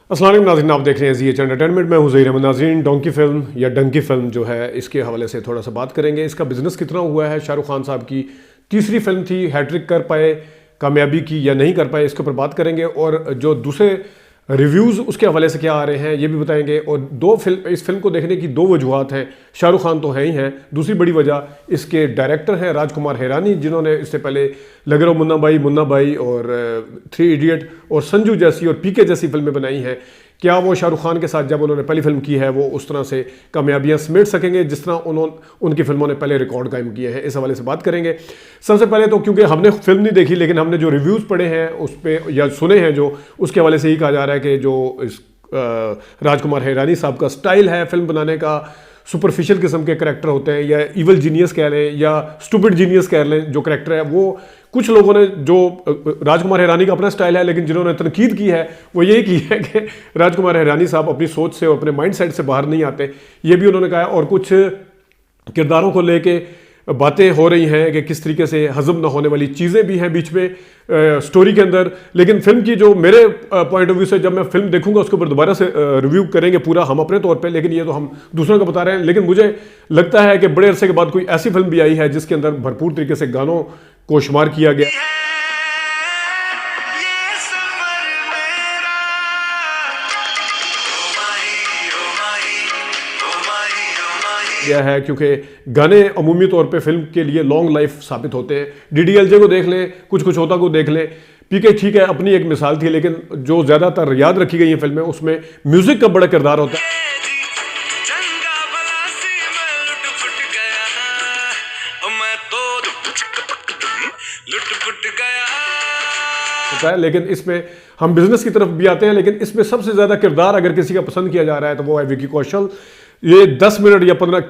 अस्सलाम वालेकुम नाज़रीन, आप देख रहे हैं ज़ीएच एंटरटेनमेंट। मैं हूं ज़हीर अहमद। नाज़रीन, डोंकी फिल्म या डंकी फिल्म जो है, इसके हवाले से थोड़ा सा बात करेंगे। इसका बिजनेस कितना हुआ है। शाहरुख खान साहब की तीसरी फिल्म थी, हैट्रिक कर पाए कामयाबी की या नहीं कर पाए, इसके ऊपर बात करेंगे। और जो दूसरे रिव्यूज़ उसके हवाले से क्या आ रहे हैं ये भी बताएंगे। और इस फिल्म को देखने की दो वजूहत हैं। शाहरुख खान तो है ही हैं, दूसरी बड़ी वजह इसके डायरेक्टर हैं राजकुमार हिरानी, जिन्होंने इससे पहले लगे रहो मुन्ना भाई और थ्री इडियट और संजू जैसी और पीके जैसी फिल्में बनाई हैं। क्या वो शाहरुख खान के साथ जब उन्होंने पहली फिल्म की है वो उस तरह से कामयाबियां समेट सकेंगे जिस तरह उनकी फिल्मों ने पहले रिकॉर्ड कायम किए हैं। इस हवाले से बात करेंगे। सबसे पहले तो क्योंकि हमने फिल्म नहीं देखी, लेकिन हमने जो रिव्यूज़ पढ़े हैं उस पर या सुने हैं जो, उसके हवाले से ही कहा जा रहा है कि जो इस राजकुमार हिरानी साहब का स्टाइल है फिल्म बनाने का, सुपरफिशियल किस्म के करैक्टर होते हैं या इवल जीनियस कह लें या स्टूपिड जीनियस कह लें, जो करैक्टर है वो कुछ लोगों ने, जो राजकुमार हिरानी का अपना स्टाइल है, लेकिन जिन्होंने तनकीद की है वो यही की है कि राजकुमार हिरानी साहब अपनी सोच से और अपने माइंड सेट से बाहर नहीं आते, ये भी उन्होंने कहा है। और कुछ किरदारों को लेके बातें हो रही हैं कि किस तरीके से हजम ना होने वाली चीज़ें भी हैं बीच में स्टोरी के अंदर। लेकिन फिल्म की जो मेरे पॉइंट ऑफ व्यू से, जब मैं फिल्म देखूंगा उसके ऊपर दोबारा से रिव्यू करेंगे पूरा हम अपने तौर पे, लेकिन ये तो हम दूसरों को बता रहे हैं। लेकिन मुझे लगता है कि बड़े अरसे के बाद कोई ऐसी फिल्म भी आई है जिसके अंदर भरपूर तरीके से गानों को शुमार किया गया है, क्योंकि गाने अमूमी तौर पे फिल्म के लिए लॉन्ग लाइफ साबित होते हैं। डीडीएलजे को देख लें, कुछ कुछ होता को देख लें, पीके ठीक है अपनी एक मिसाल थी, लेकिन जो ज़्यादातर याद रखी गई है फिल्में उसमें म्यूजिक का बड़ा किरदार होता है। लेकिन इसमें हम बिजनेस की तरफ भी आते हैं, लेकिन इसमें सबसे ज़्यादा किरदार अगर किसी का पसंद किया जा रहा है तो वो है विकी कौशल। ये 10 मिनट या 15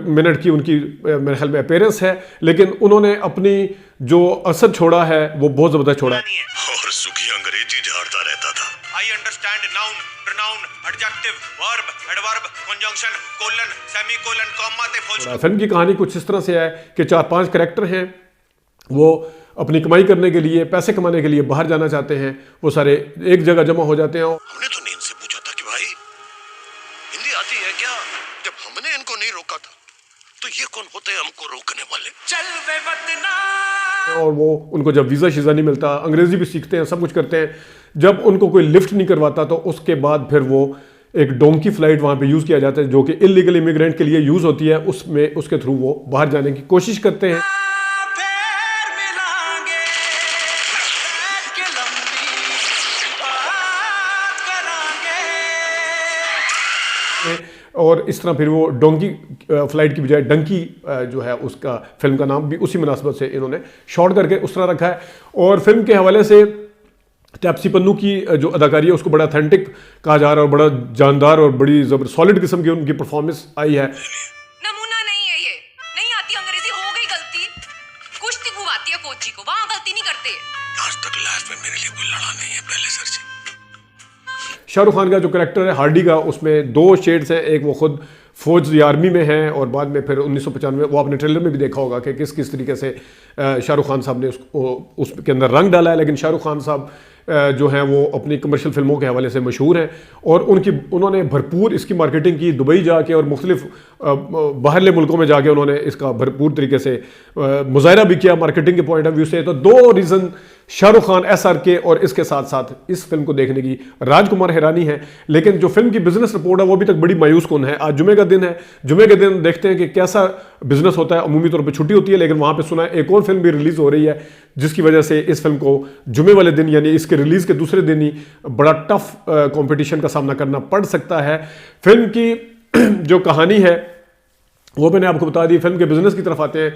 मिनट की उनकी मेरे ख्याल में अपीयरेंस है, लेकिन उन्होंने अपनी जो असर छोड़ा है वो बहुत ज़बरदस्त छोड़ा है। और सुखी अंग्रेजी झाड़ता रहता था। I understand noun, pronoun, adjective, verb, adverb, conjunction, colon, semicolon, comma ते full। फिल्म की कहानी कुछ इस तरह से है कि 4-5 कैरेक्टर हैं, वो अपनी कमाई करने के लिए, पैसे कमाने के लिए बाहर जाना चाहते हैं। वो सारे एक जगह जमा हो जाते हैं। हमने तो नींद से पूछा था कि भाई हिंदी आती है क्या? जब हमने इनको नहीं रोका था तो ये कौन होते हैं हमको रोकने वाले? चल वे वतना। और वो उनको जब वीज़ा शीज़ा नहीं मिलता, अंग्रेजी भी सीखते हैं, सब कुछ करते हैं, जब उनको कोई लिफ्ट नहीं करवाता तो उसके बाद फिर वो एक डोंकी फ्लाइट वहाँ पे यूज़ किया जाता है जो कि इलीगल इमिग्रेंट के लिए यूज़ होती है। उसमें उसके थ्रू वो बाहर जाने की कोशिश करते हैं। और इस तरह फिर वो डोंकी फ्लाइट की बजाय डंकी जो है उसका फिल्म का नाम भी उसी मुनासबत से इन्होंने शॉर्ट करके उस तरह रखा है। और फिल्म के हवाले से टैप्सी पन्नू की जो अदाकारी है उसको बड़ा ऑथेंटिक कहा जा रहा है और बड़ा जानदार और बड़ी सॉलिड किस्म की उनकी परफॉर्मेंस आई है। नमूना नहीं है ये, नहीं आती अंग्रेजी, हो गई गलती, कुश्ती खूब आती है कोच जी को, वहां गलती नहीं करते। आज तक लाइफ में मेरे लिए कोई लड़ा नहीं है पहले सर जी। शाहरुख खान का जो करेक्टर है हार्डी का, उसमें 2 शेड्स हैं। एक वो खुद फौज या आर्मी में है और बाद में फिर 1995 वो आपने ट्रेलर में भी देखा होगा कि किस किस तरीके से शाहरुख खान साहब ने उसके अंदर रंग डाला है। लेकिन शाहरुख खान साहब जो हैं वो अपनी कमर्शियल फिल्मों के हवाले से मशहूर हैं और उन्होंने भरपूर इसकी मार्केटिंग की। दुबई जाके और मुख्तलिफ बाहरले मुल्कों में जाके उन्होंने इसका भरपूर तरीके से मुजाहरा भी किया मार्केटिंग के पॉइंट ऑफ व्यू से। तो 2 रीज़न शाहरुख खान, SRK और इसके साथ साथ इस फिल्म को देखने की राजकुमार हिरानी है। लेकिन जो फिल्म की बिजनेस रिपोर्ट है वो अभी तक बड़ी मायूस कुन है। आज जुमे का दिन है, जुमे के दिन देखते हैं कि कैसा बिजनेस होता है। अमूमी तौर पर छुट्टी होती है, लेकिन वहाँ पे सुना है एक और फिल्म भी रिलीज हो रही है जिसकी वजह से इस फिल्म को जुमे वाले दिन यानी इसके रिलीज के दूसरे दिन ही बड़ा टफ कंपटीशन का सामना करना पड़ सकता है। फिल्म की जो कहानी है वो मैंने आपको बता दी। फिल्म के बिजनेस की तरफ आते हैं।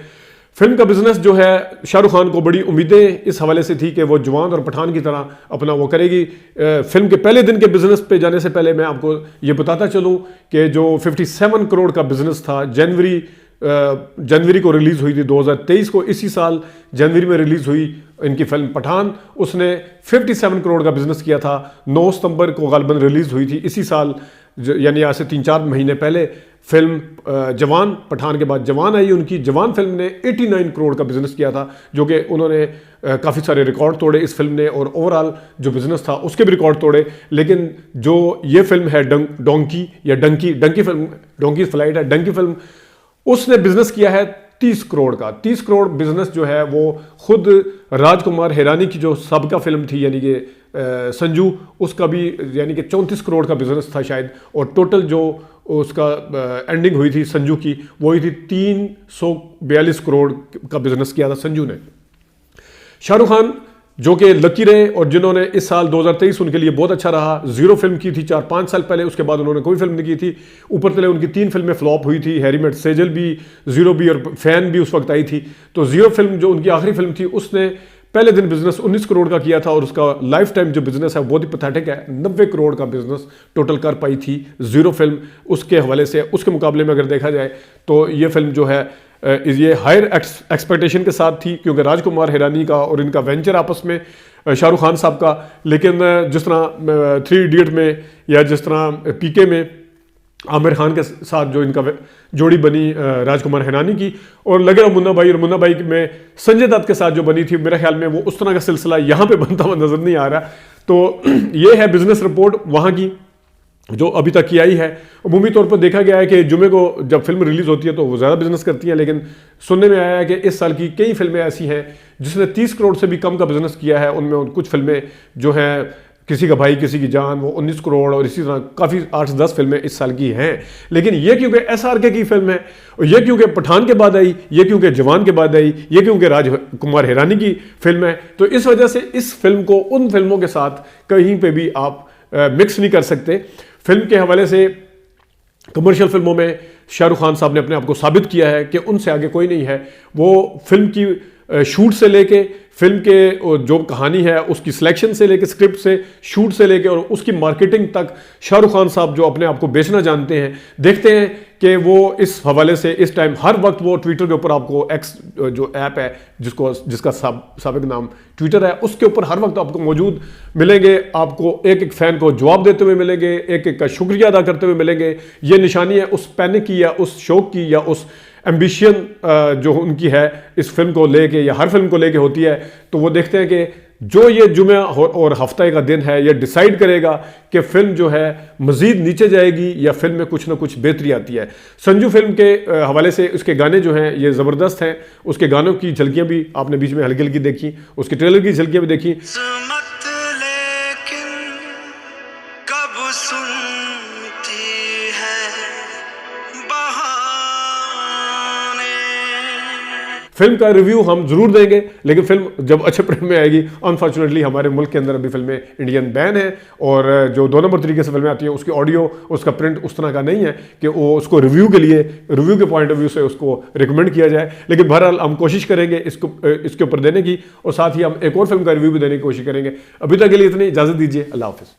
फिल्म का बिजनेस जो है, शाहरुख खान को बड़ी उम्मीदें इस हवाले से थी कि वो जवान और पठान की तरह अपना वो करेगी। फिल्म के पहले दिन के बिजनेस पे जाने से पहले मैं आपको ये बताता चलूँ कि जो 57 करोड़ का बिजनेस था, जनवरी को रिलीज़ हुई थी 2023 को, इसी साल जनवरी में रिलीज़ हुई इनकी फिल्म पठान, उसने 57 करोड़ का बिजनेस किया था। 9 सितंबर को गालिबन रिलीज़ हुई थी इसी साल, यानी आज से 3-4 महीने पहले फिल्म जवान, पठान के बाद जवान आई उनकी। जवान फिल्म ने 89 करोड़ का बिजनेस किया था, जो कि उन्होंने काफ़ी सारे रिकॉर्ड तोड़े इस फिल्म ने, और ओवरऑल जो बिजनेस था उसके भी रिकॉर्ड तोड़े। लेकिन जो ये फिल्म है डोंकी या डंकी फिल्म, डोंकी फ्लाइट है, डंकी फिल्म, उसने बिजनेस किया है 30 करोड़ का। 30 करोड़ बिजनेस जो है वो खुद राजकुमार हिरानी की जो सबका फिल्म थी, यानी कि संजू, उसका भी यानी कि 34 करोड़ का बिजनेस था शायद, और टोटल जो उसका एंडिंग हुई थी संजू की, वो हुई थी 342 करोड़ का बिजनेस किया था संजू ने। शाहरुख खान जो कि लकी रहे, और जिन्होंने इस साल 2023 उनके लिए बहुत अच्छा रहा। जीरो फिल्म की थी 4-5 साल पहले, उसके बाद उन्होंने कोई फिल्म नहीं की थी। ऊपर तले उनकी 3 फिल्में फ्लॉप हुई थी, हैरी मेट सेजल भी, जीरो भी, और फैन भी उस वक्त आई थी। तो जीरो फिल्म जो उनकी आखिरी फिल्म थी, उसने पहले दिन बिजनेस 19 करोड़ का किया था, और उसका लाइफ टाइम जो बिजनेस है वो बहुत ही पैथेटिक है। 90 करोड़ का बिजनेस टोटल कर पाई थी जीरो फिल्म। उसके हवाले से, उसके मुकाबले में अगर देखा जाए तो ये फिल्म जो है ये हायर एक्सपेक्टेशन के साथ थी, क्योंकि राजकुमार हिरानी का और इनका वेंचर आपस में, शाहरुख खान साहब का। लेकिन जिस तरह 3 इडियट में या जिस तरह पीके में आमिर खान के साथ जो इनका जोड़ी बनी राजकुमार हिरानी की, और लगे रहा मुन्ना भाई, और मुन्ना भाई में संजय दत्त के साथ जो बनी थी, मेरे ख्याल में वो उस तरह का सिलसिला यहाँ पे बनता हुआ नजर नहीं आ रहा। तो ये है बिजनेस रिपोर्ट वहाँ की जो अभी तक की आई है। अमूमी तौर पर देखा गया है कि जुमे को जब फिल्म रिलीज होती है तो वो ज़्यादा बिजनेस करती हैं, लेकिन सुनने में आया है कि इस साल की कई फिल्में ऐसी हैं जिसने 30 करोड़ से भी कम का बिजनेस किया है। उनमें कुछ फिल्में जो हैं, किसी का भाई किसी की जान, वो 19 करोड़, और इसी तरह काफ़ी 8-10 फिल्में इस साल की हैं। लेकिन ये क्योंकि SRK की फिल्म है, और ये क्योंकि पठान के बाद आई, ये क्योंकि जवान के बाद आई, ये क्योंकि राजकुमार हिरानी की फिल्म है, तो इस वजह से इस फिल्म को उन फिल्मों के साथ कहीं पे भी आप मिक्स नहीं कर सकते। फिल्म के हवाले से कमर्शियल फिल्मों में शाहरुख खान साहब ने अपने आप को साबित किया है कि उनसे आगे कोई नहीं है। वो फिल्म की शूट से लेके, फिल्म के जो कहानी है उसकी सिलेक्शन से लेके, स्क्रिप्ट से, शूट से लेके, और उसकी मार्केटिंग तक शाहरुख खान साहब जो अपने आप को बेचना जानते हैं। देखते हैं कि वो इस हवाले से इस टाइम हर वक्त वो ट्विटर के ऊपर, आपको एक्स जो ऐप है जिसका साबिक नाम ट्विटर है, उसके ऊपर हर वक्त आपको मौजूद मिलेंगे। आपको एक एक फैन को जवाब देते हुए मिलेंगे, एक एक का शुक्रिया अदा करते हुए मिलेंगे। ये निशानी है उस पैनिक की, या उस शौक की, या उस एम्बिशन जो उनकी है इस फिल्म को लेके, या हर फिल्म को लेके होती है। तो वो देखते हैं कि जो ये जुमे और हफ्ते का दिन है, ये डिसाइड करेगा कि फिल्म जो है मजीद नीचे जाएगी या फिल्म में कुछ ना कुछ बेहतरी आती है। संजू फिल्म के हवाले से उसके गाने जो हैं ये ज़बरदस्त हैं। उसके गानों की झलकियां भी आपने बीच में हल्की हल्की देखी, उसके ट्रेलर की झलकियां भी देखी। फिल्म का रिव्यू हम जरूर देंगे, लेकिन फिल्म जब अच्छे प्रिंट में आएगी। अनफॉर्चुनेटली हमारे मुल्क के अंदर अभी फिल्में इंडियन बैन है, और जो 2 नंबर तरीके से फिल्में आती हैं उसकी ऑडियो, उसका प्रिंट उस तरह का नहीं है कि वो उसको रिव्यू के लिए, रिव्यू के पॉइंट ऑफ व्यू से उसको रिकमेंड किया जाए। लेकिन बहरहाल हम कोशिश करेंगे इसके ऊपर देने की, और साथ ही हम एक और फिल्म का रिव्यू भी देने की कोशिश करेंगे। अभी तक के लिए इतनी इजाज़त दीजिए, अल्लाह हाफिज़।